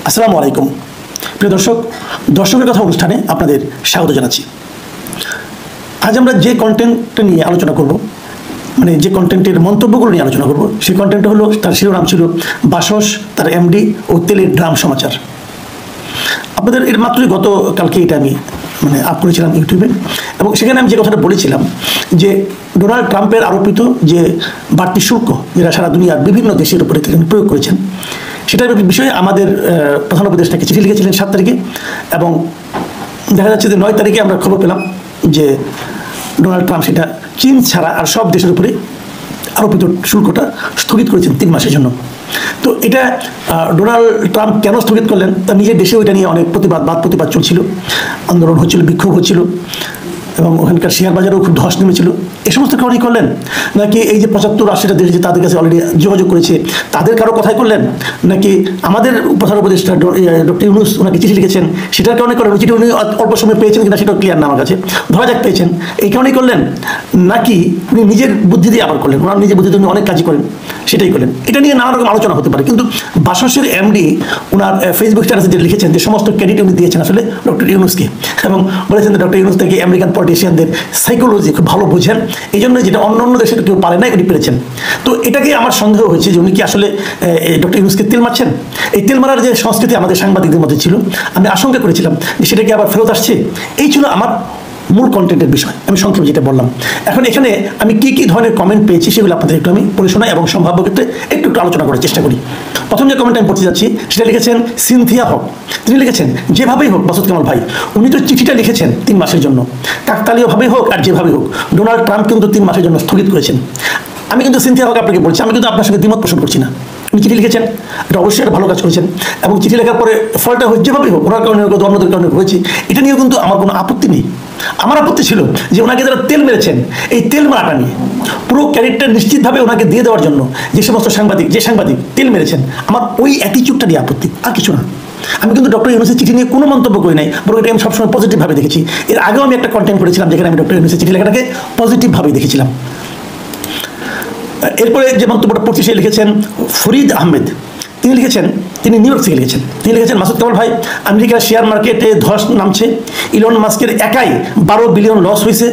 আসসালামু আলাইকুম প্রিয় দর্শকের কথা অনুষ্ঠানে আপনাদের স্বাগত জানাচ্ছি। আজ আমরা যে কন্টেন্ট নিয়ে আলোচনা করব, মানে যে কন্টেন্টের মন্তব্যগুলো নিয়ে আলোচনা করব, সেই কন্টেন্টটা হলো, তার শিরোনাম ছিল বাসস, তার এমডি ও তেলের ড্রাম সমাচার। আপনাদের এর মাত্রই গতকালকে এটা আমি আপ করেছিলাম ইউটিউবে, এবং সেখানে আমি যে কথাটা বলেছিলাম যে ডোনাল্ড ট্রাম্পের আরোপিত যে বাড়তি শুল্ক যেটা সারা দুনিয়ার বিভিন্ন দেশের উপরে তিনি প্রয়োগ করেছেন, সেটার বিষয়ে আমাদের প্রধান উপদেষ্টাকে চিঠি লিখেছিলেন 7 তারিখে, এবং দেখা যাচ্ছে যে 9 তারিখে আমরা খবর পেলাম যে ডোনাল্ড ট্রাম্প সেটা চীন ছাড়া আর সব দেশের উপরে আরোপিত শুল্কটা স্থগিত করেছেন 3 মাসের জন্য। তো এটা ডোনাল্ড ট্রাম্প কেন স্থগিত করলেন, তার নিজের দেশেও এটা নিয়ে অনেক প্রতিবাদ চলছিল, আন্দোলন হচ্ছিল, বিক্ষোভ হচ্ছিল, এবং ওখানকার শেয়ার বাজারেও খুব ধস নেমেছিল। এই সমস্ত কারণেই করলেন, নাকি এই যে 75-80টা দেশ যে তাদের কাছে অলরেডি যোগাযোগ করেছে তাদের কারো কথাই করলেন, নাকি আমাদের প্রধান উপদেষ্টা ডক্টর ইউনূস ওনাকে চিঠি লিখেছেন সেটার কারণে করলেন? চিঠি উনি অল্প সময় পেয়েছেন কিনা সেটাও ক্লিয়ার না আমার কাছে, ধরা যাক পেয়েছেন, এই কারণেই করলেন, নাকি উনি নিজের বুদ্ধি দিয়ে আবার করলেন? ওনার নিজের বুদ্ধি দিয়ে উনি অনেক কাজই করেন, সেটাই করলেন। এটা নিয়ে নানা রকম আলোচনা হতে পারে, কিন্তু বাসসের এমডি ওনার ফেসবুক স্ট্যাটাসে যে লিখেছেন যে সমস্ত ক্রেডিট উনি দিয়েছেন আসলে ডক্টর ইউনূসকে, এবং বলেছেন যে ডক্টর ইউনূস থেকে আমেরিকান পলিটিশিয়ানদের সাইকোলজি খুব ভালো বোঝেন, এই জন্য যেটা অন্য দেশের কেউ পারে না উনি পেরেছেন। তো এটাকে আমার সন্দেহ হয়েছে যে উনি কি আসলে ডক্টর ইউনূসকে তেল মারছেন? এই তেল মারার যে সংস্কৃতি আমাদের সাংবাদিকদের মধ্যে ছিল, আমি আশঙ্কা করেছিলাম যে সেটাকে আবার ফেরত আসছে। এই ছিল আমার মূল কন্টেন্টের বিষয়, আমি সংক্ষেপে যেটা বললাম। এখন এখানে আমি কি ধরনের কমেন্ট পেয়েছি সেগুলো আপনাদের একটু আমি পড়ে শোনাই এবং সম্ভাব্য ক্ষেত্রে একটু আলোচনা করার চেষ্টা করি। প্রথম যে কমেন্ট আমি পড়তে যাচ্ছি সেটা লিখেছেন সিনথিয়া হক। তিনি লিখেছেন, যেভাবেই হোক মাসুদ কামাল ভাই, উনি তো চিঠিটা লিখেছেন 3 মাসের জন্য, কাকতালীয়ভাবেই হোক আর যেভাবেই হোক, ডোনাল্ড ট্রাম্প কিন্তু 3 মাসের জন্য স্থগিত করেছেন। আমি কিন্তু সিনথিয়া হক আপনাকে বলছি, আমি কিন্তু আপনার সঙ্গে দ্বিমত পোষণ করছি না। উনি চিঠি লিখেছেন, এটা অবশ্যই একটা ভালো কাজ করেছেন, এবং চিঠি লেখার পরে ফলটা যেভাবেই হোক, ওনার কারণে অন্যদের কারণে হয়েছে, এটা নিয়েও কিন্তু আমার কোনো আপত্তি নেই। আমার আপত্তি ছিল যে ওনাকে যারা তেল মেরেছেন, এই তেল মারাটা নিয়ে পুরো ক্যারেক্টার নিশ্চিতভাবে ওনাকে দিয়ে দেওয়ার জন্য যে সমস্ত সাংবাদিক তেল মেরেছেন, আমার ওই অ্যাটিচিউডটা নিয়ে আপত্তি, আর কিছু না। আমি কিন্তু ডক্টর ইউনূসের চিঠি নিয়ে কোনো মন্তব্য করি নাই, বরং এটা আমি সবসময় পজিটিভভাবে দেখেছি। এর আগেও আমি একটা কন্টেন্ট করেছিলাম যেখানে আমি ডক্টর ইউনূসের চিঠি লেখাটাকে পজিটিভভাবেই দেখেছিলাম। এরপরে যে মন্তব্যটা পড়ছি সে লিখেছেন ফরিদ আহমেদ। তিনি লিখেছেন, তিনি নিউ ইয়র্ক থেকে লিখেছেন, তিনি লিখেছেন, মাসুদ কামাল ভাই, আমেরিকার শেয়ার মার্কেটে ধস নামছে, ইলন মাস্কের একাই 12 বিলিয়ন লস হয়েছে,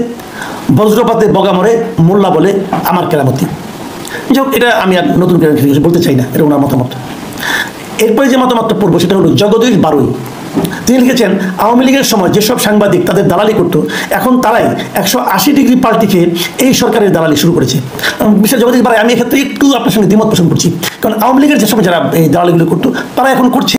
বজ্রপাতে বগা মরে মোল্লা বলে আমার কেরামতি। যাই হোক, এটা আমি আর নতুন করে কিছু বলতে চাই না, এটা ওনার মতামত। এরপরে যে মতামতটা পড়বো সেটা হলো জগদীশ বারুই। তিনি লিখেছেন, আওয়ামী লীগের সময় যেসব সাংবাদিক তাদের দালালি করতো, এখন তারাই 180 ডিগ্রি পাল্টি খেয়ে এই সরকারের দালালি শুরু করেছে। বিশেষ জগদীশ বারুই, আমি এক্ষেত্রে একটু আপনার সঙ্গে দ্বিমত পোষণ করছি, কারণ আওয়ামী লীগের যে সময় যারা এই দালালিগুলো করতো তারা এখন করছে।